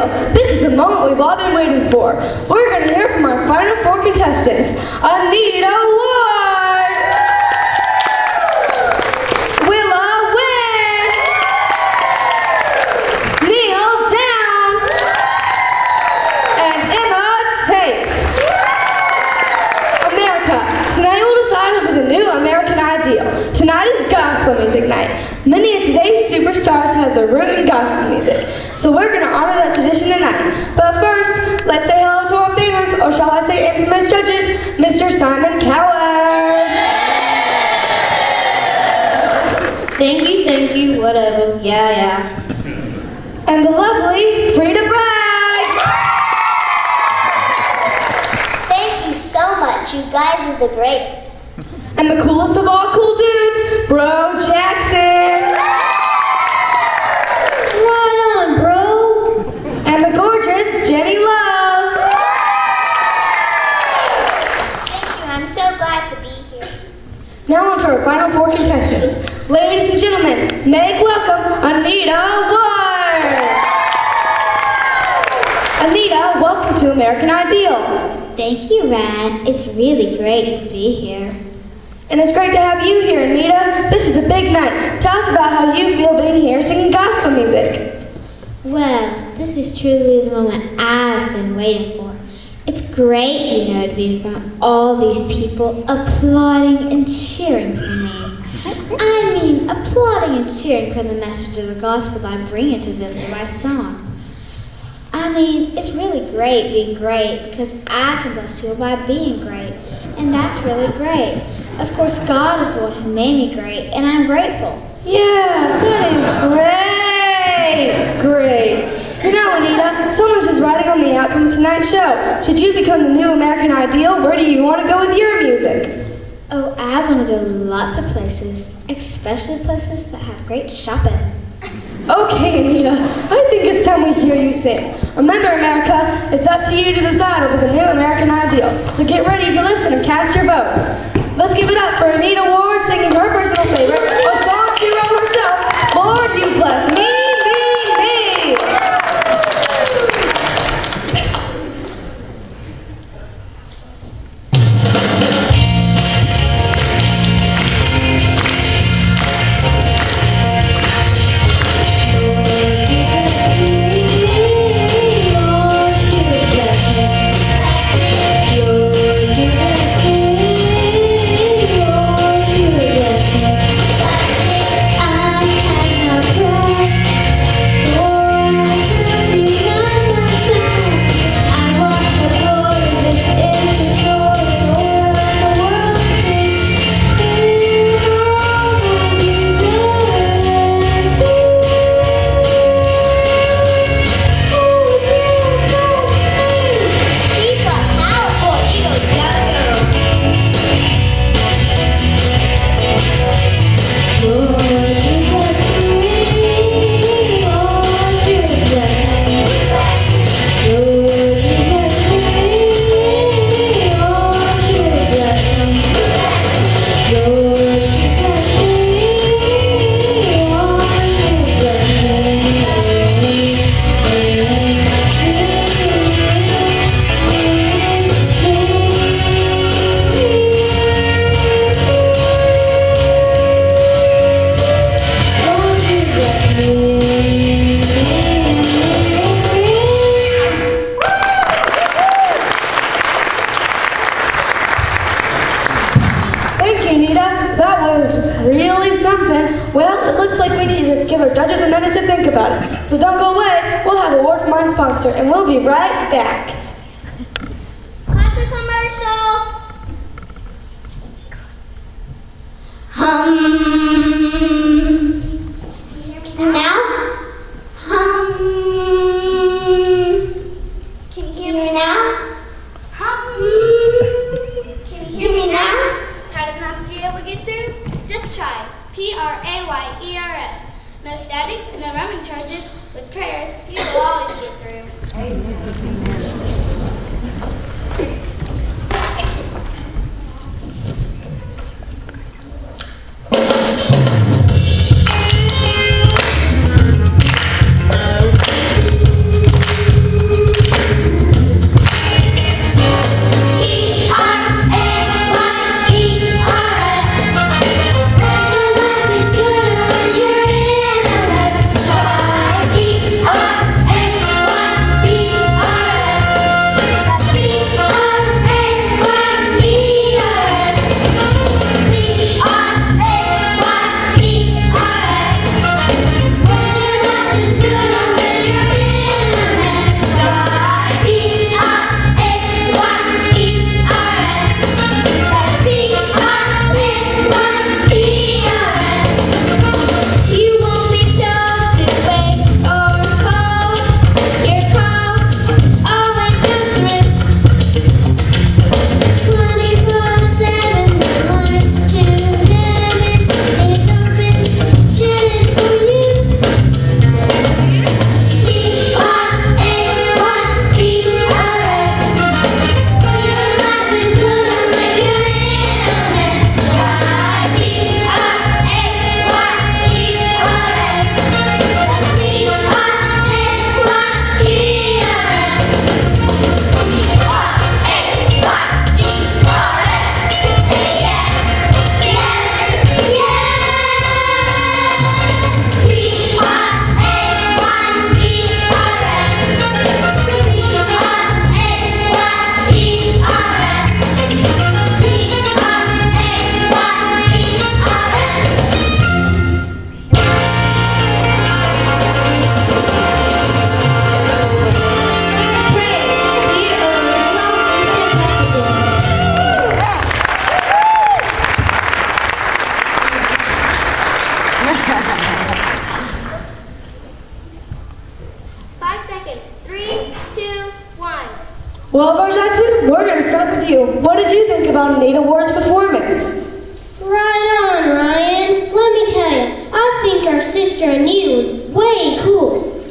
Ideal. This is the moment we've all been waiting for. We're going to hear from our final 4 contestants. Anita Ward, Willa Wynn, Neil Down, and Emma Tate. America, tonight we'll decide over the new American Ideal. Tonight is gospel music night. Many of today's superstars have their root in gospel music, so we're going to honor that tradition tonight. But first, let's say hello to our famous, or shall I say infamous judges, Mr. Simon Coward. Thank you, whatever, yeah. And the lovely Frida Bragg. Thank you so much. You guys are the greatest. And the coolest of all cool dudes, Bro Jackson. Right on, bro. And the gorgeous Jenny Love. Thank you. I'm so glad to be here. Now on to our final 4 contestants. Ladies and gentlemen, make welcome Anita Ward. Anita, welcome to American Ideal. Thank you, Rad. It's really great to be here. And it's great to have you here, Anita. This is a big night. Tell us about how you feel being here singing gospel music. Well, this is truly the moment I've been waiting for. It's great, to be in front of all these people applauding and cheering for me. I mean, applauding and cheering for the message of the gospel that I'm bringing to them through my song. I mean, it's really great being great because I can bless people by being great, and that's really great. Of course, God is the one who made me great, and I'm grateful. Yeah, that is great. You know, Anita, someone's just writing on the outcome of tonight's show. Should you become the new American Ideal, where do you want to go with your music? Oh, I want to go lots of places, especially places that have great shopping. Okay, Anita, I think it's time we hear you sing. Remember, America, it's up to you to decide over the new American Ideal. So get ready to listen and cast your vote. Let's give it up for Anita Ward singing her personal favorite, a song she wrote herself, Lord, You Bless Me, Me, Me. So don't go away. We'll have a word from our sponsor, and we'll be right back. Concert commercial. And now? Can you hear me now? Can you hear me now? Tired of not being able to get through? Just try PRAYERS. No static, no roaming charges. With prayers, you will always get through. Well, Bo Jackson, we're going to start with you. What did you think about Anita Ward's performance? Right on, Ryan. Let me tell you, I think our sister Anita was way cool.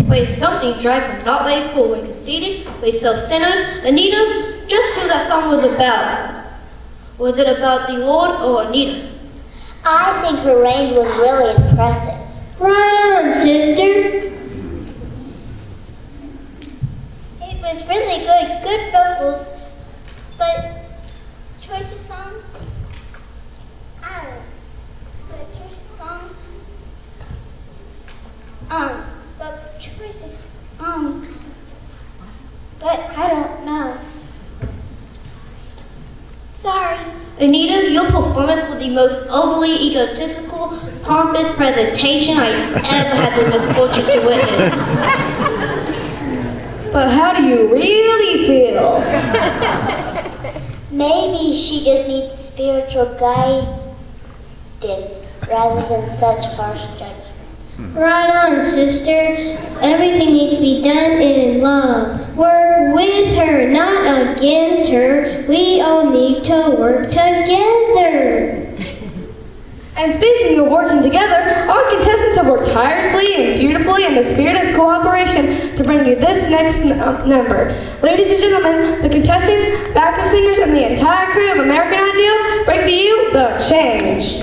Wait, something's right, but not way cool. Way conceited, way self-centered. Anita, just who that song was about. Was it about the Lord or Anita? I think her range was really impressive. Right on, sister. It was really good vocals, but choice of song? I don't know. But choice of song? But choice of but I don't know. Sorry. Anita, your performance was the most overly egotistical, pompous presentation I ever had the misfortune to witness. But how do you really feel? Maybe she just needs spiritual guidance rather than such harsh judgment. Right on, sister. Everything needs to be done in love. Work with her, not against her. We all need to work together. And speaking of working together, our contestants have worked tirelessly and beautifully in the spirit of cooperation to bring you this next number. Ladies and gentlemen, the contestants, backup singers, and the entire crew of American Ideal bring to you The Change.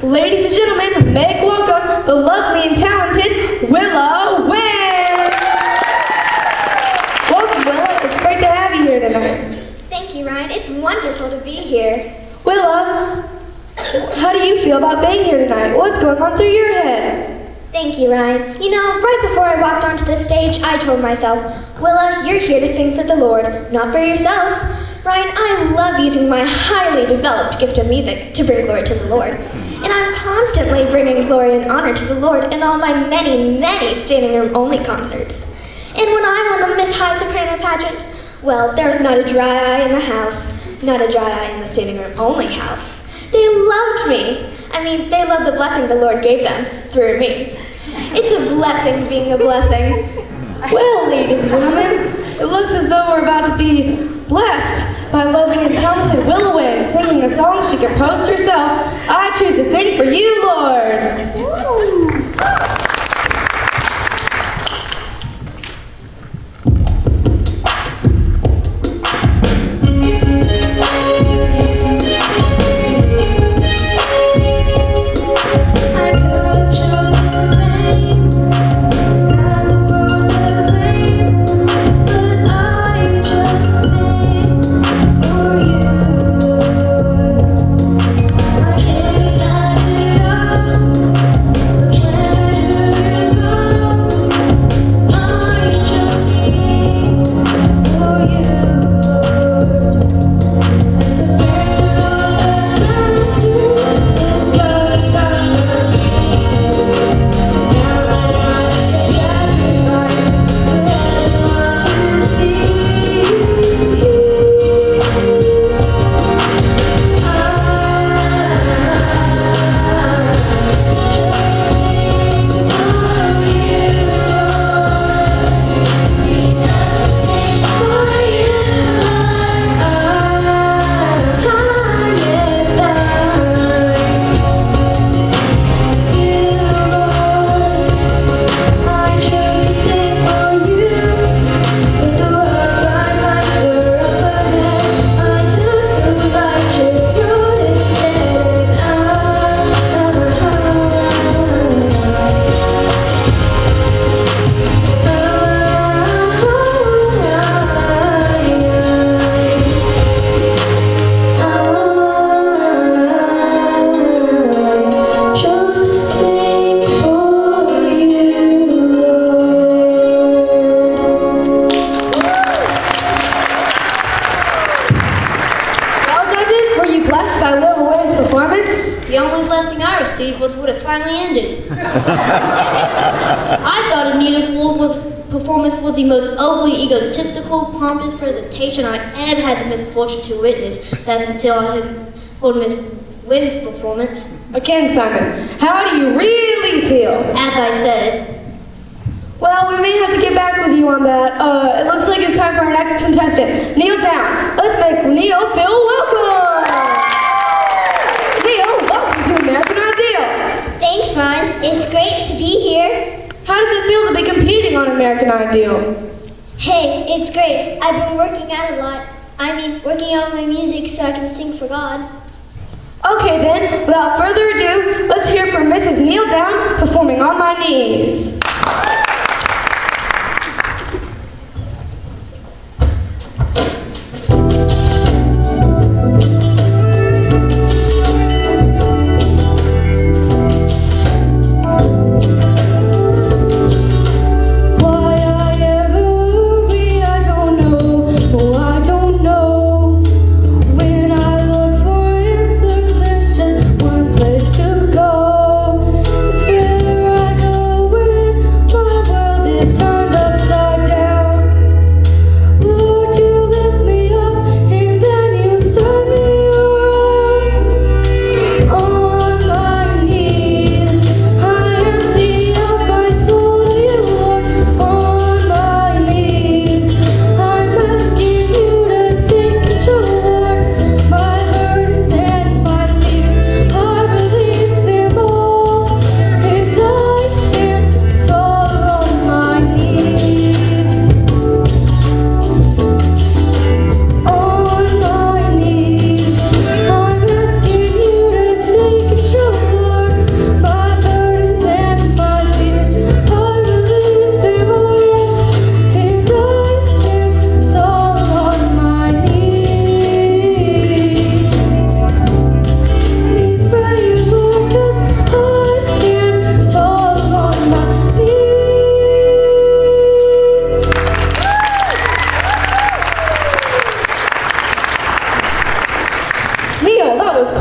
Ladies and gentlemen, make welcome the lovely and talented Willa Wynn. Welcome, Willa. It's great to have you here tonight. Thank you, Ryan. It's wonderful to be here. Willa, how do you feel about being here tonight? What's going on through your head? Thank you, Ryan. You know, right before I walked onto the stage, I told myself, Willa, you're here to sing for the Lord, not for yourself. Ryan, I love using my highly developed gift of music to bring glory to the Lord. And I'm constantly bringing glory and honor to the Lord in all my many, many standing room only concerts. And when I won the Miss High Soprano pageant, well, there was not a dry eye in the house, not a dry eye in the standing room only house. They loved me. I mean, they loved the blessing the Lord gave them through me. It's a blessing being a blessing. Well, ladies and gentlemen, it looks as though we're about got to be blessed by lovely and talented Willoway singing a song she composed herself. I choose to sing for you, Lord. Was what it finally ended. I thought Anita's performance was the most overly egotistical, pompous presentation I ever had the misfortune to witness. That's until I had heard Miss Wynn's performance. Again, Simon, how do you really feel? As I said. Well, we may have to get back with you on that. It looks like it's time for our next contestant. Kneel down. Let's make Neil feel welcome. Neil, welcome to American Ideal. Thanks, Ron. It's great to be here. How does it feel to be competing on American Ideal? Hey, it's great. I've been working out a lot. Working on my music so I can sing for God. Okay then, without further ado, let's hear from Mrs. Kneel Down performing On My Knees.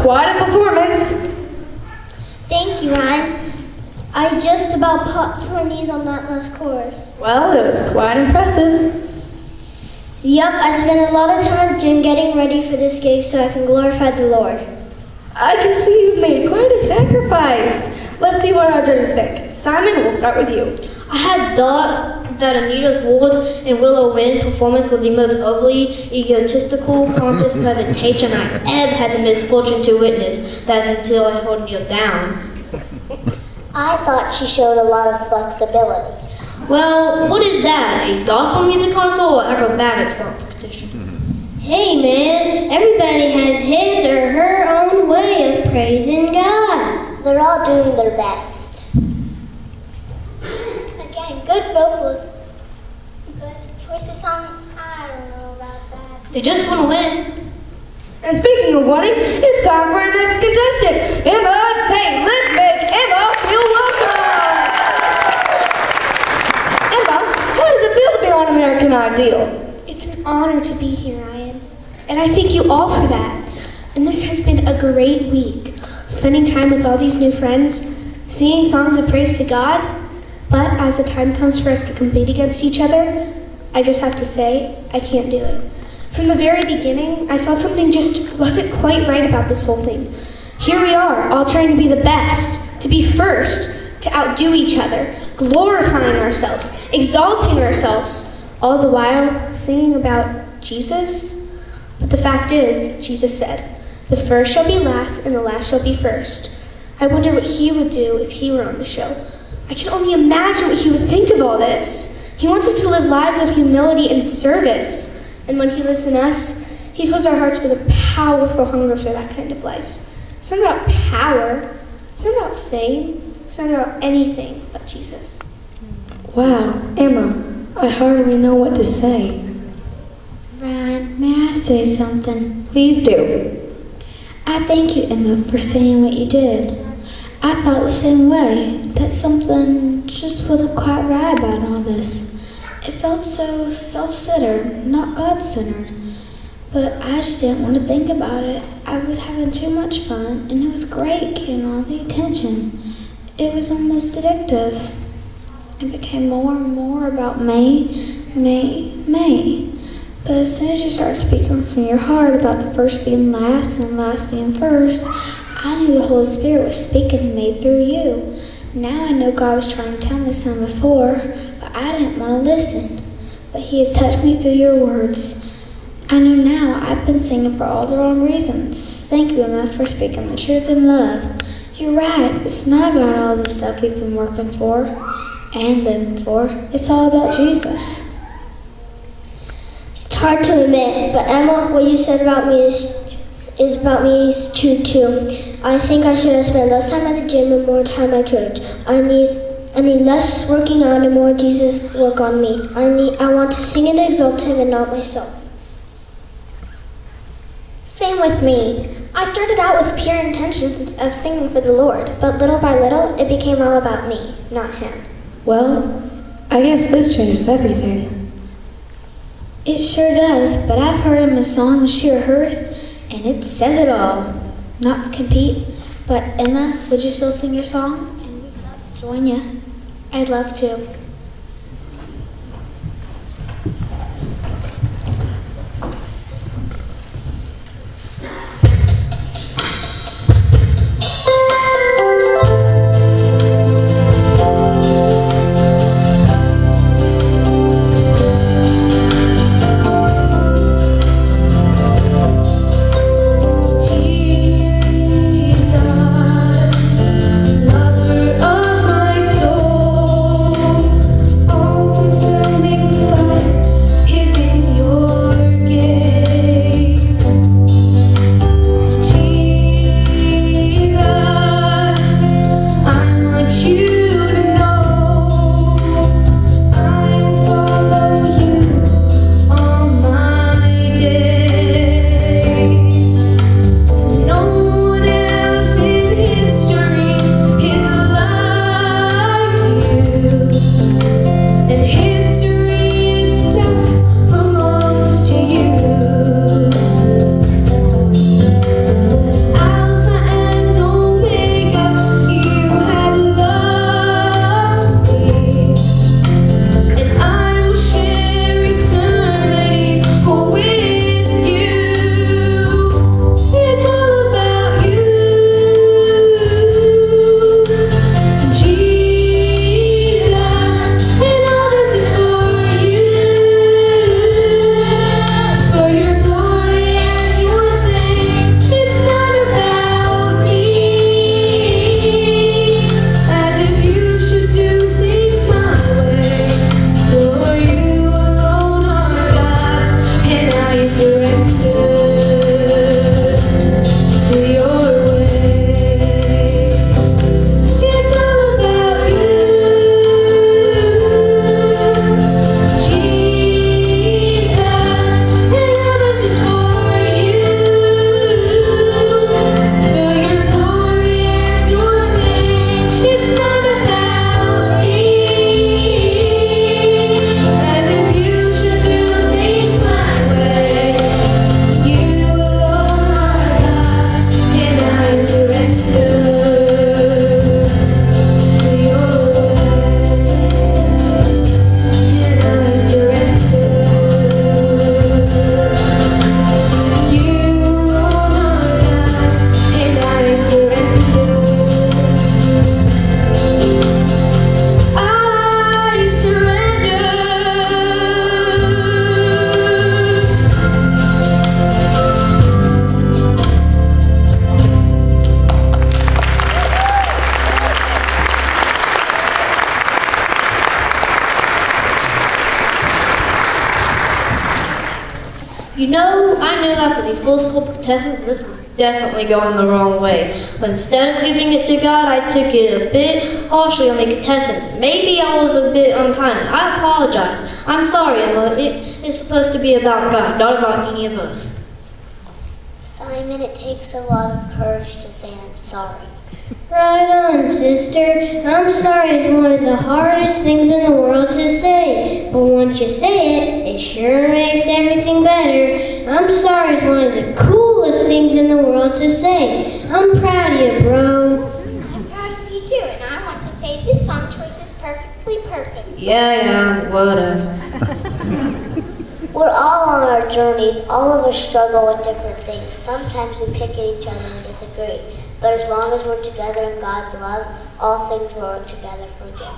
Quite a performance. Thank you, Ryan. I just about popped my knees on that last chorus. Well, it was quite impressive. Yup, I spent a lot of time getting ready for this gig so I can glorify the Lord. I can see you've made quite a sacrifice. Let's see what our judges think. Simon, we'll start with you. I had thought that Anita's Ward and Willow Wynn performance was the most overly egotistical, pompous presentation I ever had the misfortune to witness. That's until I heard Neil down. I thought she showed a lot of flexibility. Well, what is that? A gospel music console or acrobatics competition? Hey man, everybody has his or her own way of praising God. They're all doing their best. Again, good vocals. Good choice of song. I don't know about that. They just want to win. And speaking of winning, it's time for our next contestant, Emma. Say, let's make Emma feel welcome. Emma, how does it feel to be on American Idol? It's an honor to be here, Ryan. And I thank you all for that. And this has been a great week. Spending time with all these new friends, singing songs of praise to God. But as the time comes for us to compete against each other, I just have to say, I can't do it. From the very beginning, I felt something just wasn't quite right about this whole thing. Here we are, all trying to be the best, to be first, to outdo each other, glorifying ourselves, exalting ourselves, all the while singing about Jesus. But the fact is, Jesus said, "The first shall be last, and the last shall be first." I wonder what he would do if he were on the show. I can only imagine what he would think of all this. He wants us to live lives of humility and service. And when he lives in us, he fills our hearts with a powerful hunger for that kind of life. It's not about power. It's not about fame. It's not about anything but Jesus. Wow, Emma, I hardly know what to say. Ryan, may I say something? Please do. I thank you, Emma, for saying what you did. I felt the same way, that something just wasn't quite right about all this. It felt so self-centered, not God-centered. But I just didn't want to think about it. I was having too much fun, and it was great getting all the attention. It was almost addictive. It became more and more about me. But as soon as you start speaking from your heart about the first being last and last being first, I knew the Holy Spirit was speaking to me through you. Now I know God was trying to tell me something before, but I didn't want to listen. But he has touched me through your words. I know now I've been singing for all the wrong reasons. Thank you, Emma, for speaking the truth in love. You're right. It's not about all the stuff we've been working for and living for. It's all about Jesus. It's hard to admit, but Emma, what you said about me is about me is true too. I think I should have spent less time at the gym and more time at church. I need less working out and more Jesus work on me. I want to sing and exalt him and not myself. Same with me. I started out with pure intentions of singing for the Lord, but little by little, it became all about me, not him. Well, I guess this changes everything. It sure does, but I've heard him in a song when she rehearsed, and it says it all. Not to compete, but Emma, would you still sing your song? And we'd love to join you. I'd love to. Jesus, lover of my soul. You know, I knew I could be full school contestant, but this was definitely going the wrong way. But instead of leaving it to God, I took it a bit harshly on the contestants. Maybe I was a bit unkind. I apologize. I'm sorry, Emma. It's supposed to be about God, not about any of us. Simon, it takes a lot of courage to say I'm sorry. Right on, sister. I'm sorry is one of the hardest things in the world to say. But once you say it, it sure makes everything better. I'm sorry is one of the coolest things in the world to say. I'm proud of you, bro. I'm proud of you too, and I want to say this song choice is perfectly perfect. Yeah, whatever. We're all on our journeys. All of us struggle with different things. Sometimes we pick at each other and disagree. But as long as we're together in God's love, all things will work together for good.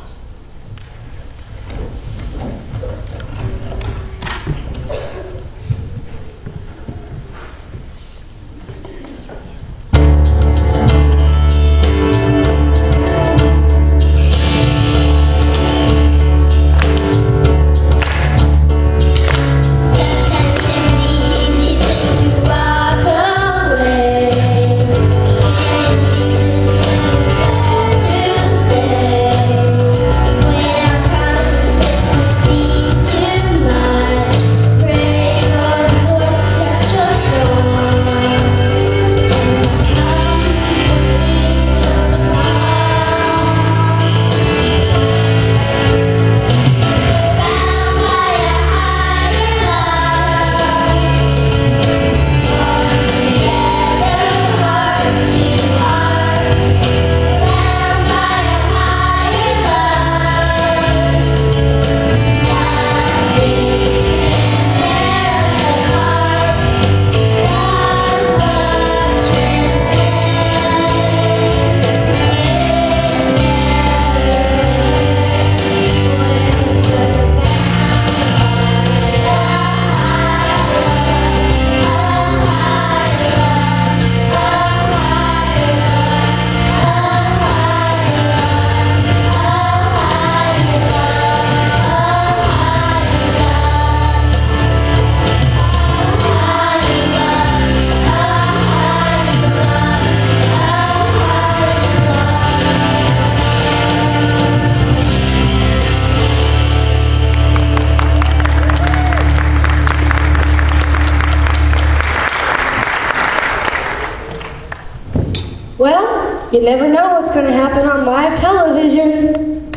Well, you never know what's going to happen on live television.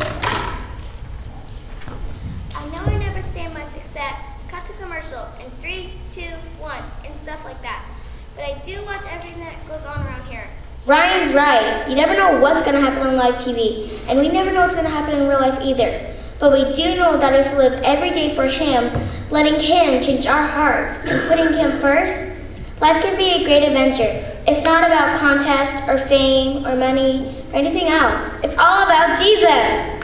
I know I never say much except cut to commercial and 3, 2, 1 and stuff like that. But I do watch everything that goes on around here. Ryan's right. You never know what's going to happen on live TV. And we never know what's going to happen in real life either. But we do know that if we live every day for Him, letting Him change our hearts and putting Him first, life can be a great adventure. It's not about contest or fame or money or anything else. It's all about Jesus.